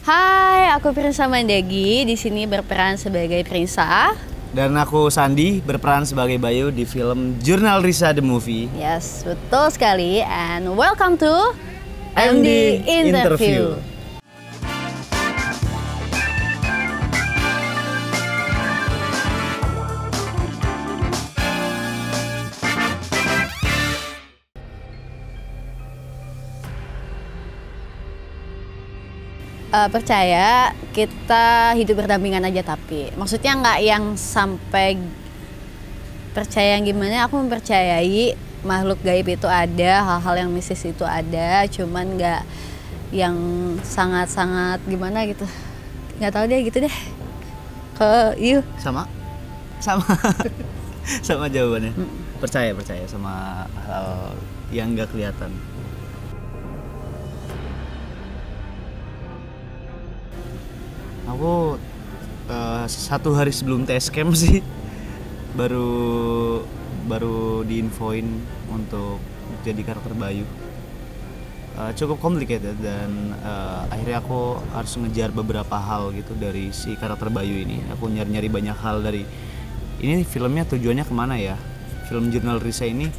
Hai, aku Prinsa Mandagi, di sini berperan sebagai Prinsa. Dan aku Sandi, berperan sebagai Bayu di film Jurnal Risa The Movie. Yes, betul sekali. And welcome to MD Interview. Interview. Percaya kita hidup berdampingan aja, tapi maksudnya nggak yang sampai percaya yang gimana. Aku mempercayai makhluk gaib itu ada, hal-hal yang mistis itu ada, cuman nggak yang sangat-sangat gimana gitu. Nggak tahu deh gitu deh. Ke you Sama sama jawabannya. Percaya sama hal yang nggak kelihatan. Aku 1 hari sebelum tes camp sih baru diinfoin untuk jadi karakter Bayu. Cukup complicated dan akhirnya aku harus ngejar beberapa hal gitu dari si karakter Bayu ini. Aku nyari banyak hal dari ini filmnya, tujuannya kemana ya, film Jurnal Risa ini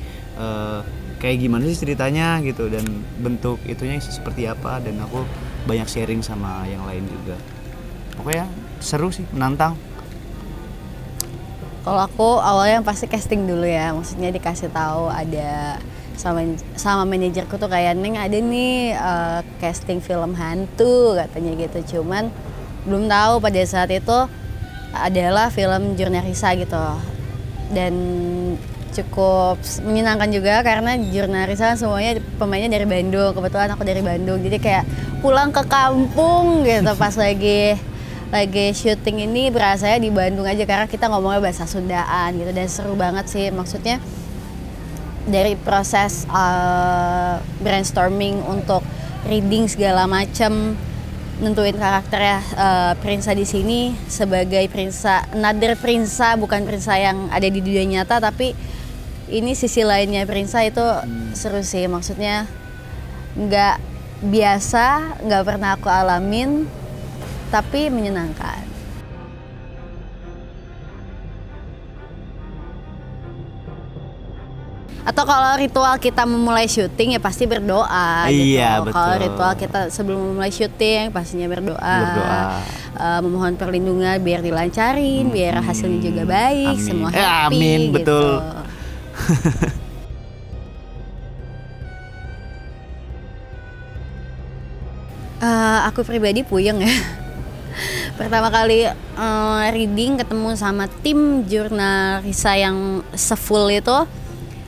kayak gimana sih ceritanya gitu, dan bentuk itunya seperti apa, dan aku banyak sharing sama yang lain juga. Pokoknya seru sih, menantang. Kalau aku awalnya pasti casting dulu ya, maksudnya dikasih tahu ada sama manajerku tuh kayak, Neng ada nih casting film hantu katanya gitu. Cuman belum tahu pada saat itu adalah film Jurnal Risa gitu. Dan cukup menyenangkan juga karena Jurnal Risa semuanya pemainnya dari Bandung. Kebetulan aku dari Bandung, jadi kayak pulang ke kampung gitu pas lagi syuting ini berasanya di Bandung aja karena kita ngomongnya bahasa Sundaan gitu, dan seru banget sih. Maksudnya dari proses brainstorming untuk reading segala macam, nentuin karakternya Prinsa di sini sebagai Prinsa, another Prinsa, bukan Prinsa yang ada di dunia nyata, tapi ini sisi lainnya Prinsa. Itu seru sih, maksudnya nggak biasa, nggak pernah aku alamin, tapi menyenangkan. Atau kalau ritual kita memulai syuting ya pasti berdoa. Iya, gitu. betul. Kalau ritual kita sebelum memulai syuting pastinya berdoa. Memohon perlindungan biar dilancarin, biar hasilnya juga baik, amin. semua happy. Amin, gitu. betul. Aku pribadi puyeng ya. Pertama kali reading ketemu sama tim Jurnal Risa yang sefull itu,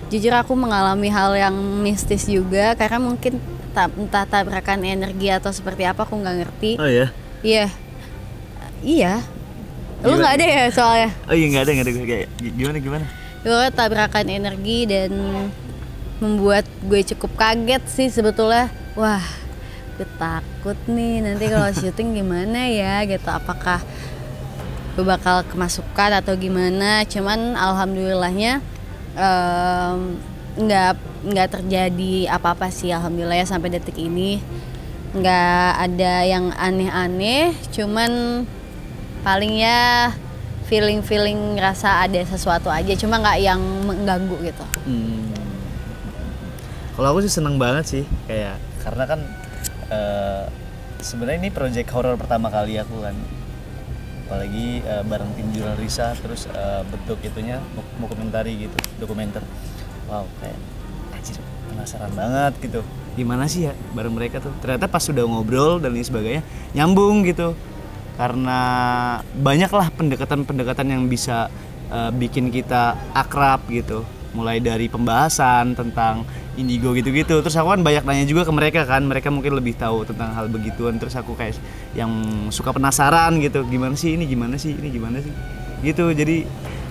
jujur aku mengalami hal yang mistis juga, karena mungkin entah tabrakan energi atau seperti apa, aku nggak ngerti. Oh ya? Iya. Lu nggak ada ya soalnya? Oh iya, nggak ada kayak gimana? Gue tabrakan energi dan membuat gue cukup kaget sih sebetulnya. Wah, gue takut nih nanti kalau syuting gimana ya gitu, apakah gue bakal kemasukan atau gimana. Cuman alhamdulillahnya nggak terjadi apa-apa sih, alhamdulillah ya, sampai detik ini nggak ada yang aneh-aneh. Cuman paling ya feeling rasa ada sesuatu aja, cuma nggak yang mengganggu gitu. Kalau aku sih seneng banget sih, kayak karena kan sebenarnya ini project horror pertama kali aku kan, apalagi bareng tim Jurnal Risa, terus bentuk itunya dokumenter. Wow, kayak anjir, penasaran banget gitu, gimana sih ya bareng mereka tuh. Ternyata pas sudah ngobrol dan lain sebagainya nyambung gitu, karena banyaklah pendekatan yang bisa bikin kita akrab gitu, mulai dari pembahasan tentang indigo gitu-gitu. Terus aku kan banyak nanya juga ke mereka kan, mereka mungkin lebih tahu tentang hal begituan. Terus aku kayak yang suka penasaran gitu, gimana sih ini gitu. Jadi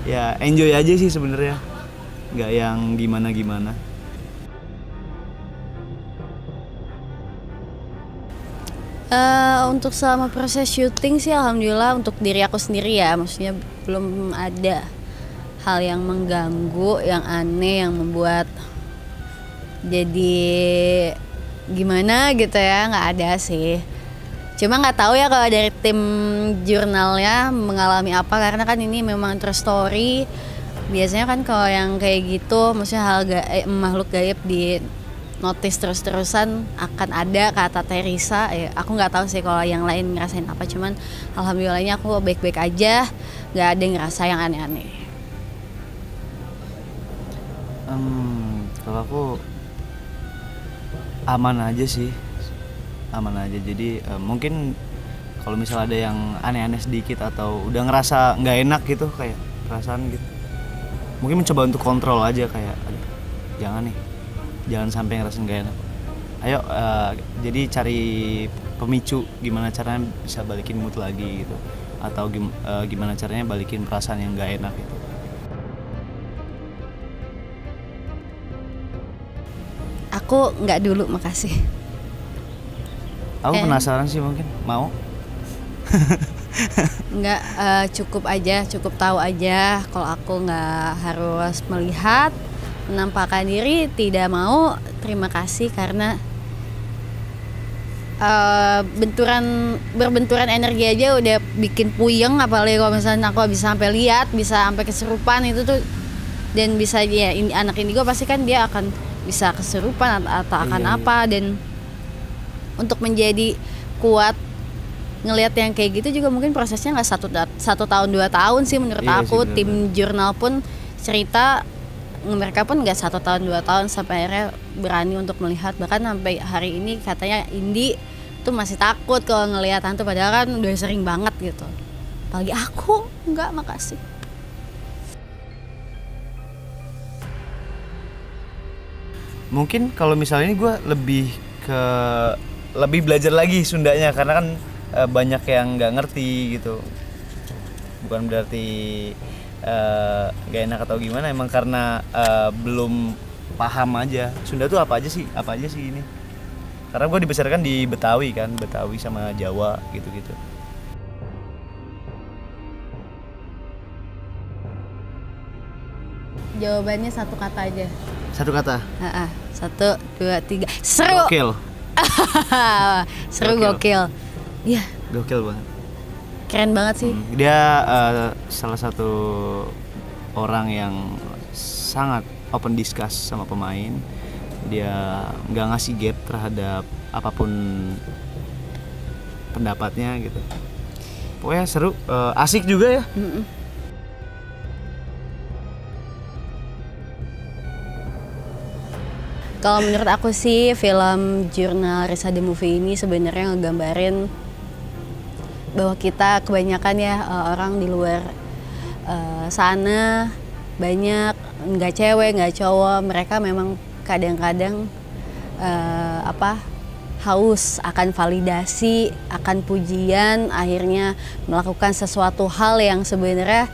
ya enjoy aja sih sebenarnya, nggak yang gimana. Untuk selama proses syuting sih alhamdulillah untuk diri aku sendiri ya, maksudnya belum ada hal yang mengganggu, yang aneh, yang membuat jadi gimana gitu ya, nggak ada sih. Cuma nggak tahu ya kalau dari tim jurnalnya mengalami apa, karena kan ini memang true story. Biasanya kan kalau yang kayak gitu, maksudnya makhluk gaib di notis terus-terusan akan ada kata Teresa. Ya, aku nggak tahu sih kalau yang lain ngerasain apa, cuman alhamdulillahnya aku baik-baik aja, nggak ada ngerasa yang aneh-aneh. Kalau aku aman aja sih, aman aja. Jadi mungkin kalau misal ada yang aneh-aneh sedikit atau udah ngerasa nggak enak gitu, kayak perasaan gitu, mungkin mencoba untuk kontrol aja, kayak aduh, jangan sampai ngerasain nggak enak. Ayo jadi cari pemicu gimana caranya bisa balikin mood lagi gitu, atau gimana caranya balikin perasaan yang nggak enak gitu. Aku nggak dulu, makasih. Aku penasaran sih, mungkin mau. Nggak, cukup tahu aja. Kalau aku nggak harus melihat, menampakkan diri, tidak mau, terima kasih. Karena berbenturan energi aja udah bikin puyeng, apalagi kalau misalnya aku bisa sampai lihat, bisa sampai kesurupan itu tuh. Dan bisa ya, anak indigo pasti kan dia akan bisa kesurupan atau akan apa. Dan untuk menjadi kuat ngelihat yang kayak gitu juga mungkin prosesnya nggak 1 tahun 2 tahun sih menurut aku. Sih, tim jurnal pun cerita, mereka pun nggak 1 tahun 2 tahun sampai akhirnya berani untuk melihat. Bahkan sampai hari ini katanya Indi tuh masih takut kalau ngelihat hantu, padahal kan udah sering banget gitu. Apalagi aku nggak, makasih. Mungkin kalau misalnya ini gue lebih belajar lagi Sundanya, karena kan banyak yang nggak ngerti gitu. Bukan berarti nggak enak atau gimana, emang karena belum paham aja Sunda tuh apa aja sih ini. Karena gue dibesarkan di Betawi kan, Betawi sama Jawa gitu-gitu. Jawabannya 1 kata aja. 1 kata? 1, 2, 3. Seru! Gokil. Seru, gokil. Iya. Gokil banget. Keren banget sih. Dia salah satu orang yang sangat open discuss sama pemain. Dia nggak ngasih gap terhadap apapun pendapatnya gitu. Pokoknya seru, asik juga ya. Kalau menurut aku sih film jurnal Risa The Movie ini sebenarnya ngegambarin bahwa kita kebanyakan ya orang di luar sana, banyak nggak cewek nggak cowok, mereka memang kadang-kadang haus akan validasi, akan pujian, akhirnya melakukan sesuatu hal yang sebenarnya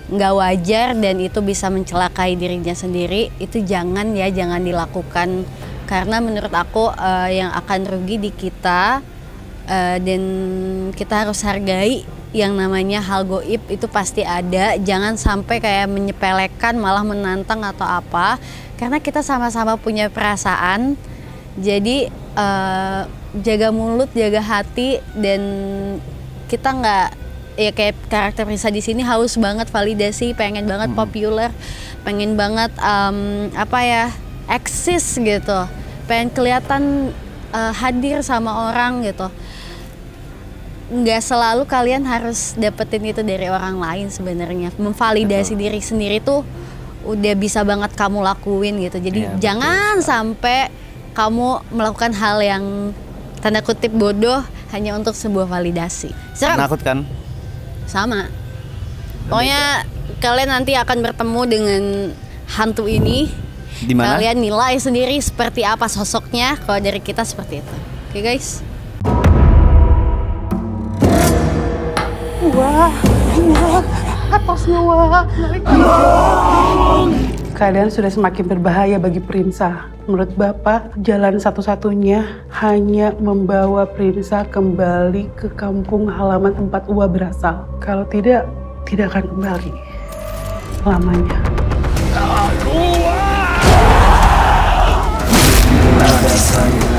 nggak wajar dan itu bisa mencelakai dirinya sendiri. Itu jangan dilakukan, karena menurut aku yang akan rugi di kita, dan kita harus hargai yang namanya hal goib itu pasti ada. Jangan sampai kayak menyepelekan, malah menantang atau apa, karena kita sama-sama punya perasaan. Jadi jaga mulut, jaga hati, dan kita nggak, ya kayak karakter Risa di sini haus banget validasi, pengen banget populer, pengen banget eksis gitu, pengen kelihatan hadir sama orang gitu. Nggak selalu kalian harus dapetin itu dari orang lain sebenarnya. Memvalidasi diri sendiri tuh udah bisa banget kamu lakuin gitu. Jadi jangan sampai kamu melakukan hal yang tanda kutip bodoh hanya untuk sebuah validasi. Serem. Menakutkan. Sama. Pokoknya kalian nanti akan bertemu dengan hantu ini. Dimana? Kalian nilai sendiri seperti apa sosoknya. Kalau dari kita seperti itu. Oke guys. Wah, atasnya wah. Keadaan sudah semakin berbahaya bagi Prinsa. Menurut Bapak, jalan satu-satunya hanya membawa Prinsa kembali ke kampung halaman tempat Uwa berasal. Kalau tidak akan kembali lamanya. Ada saya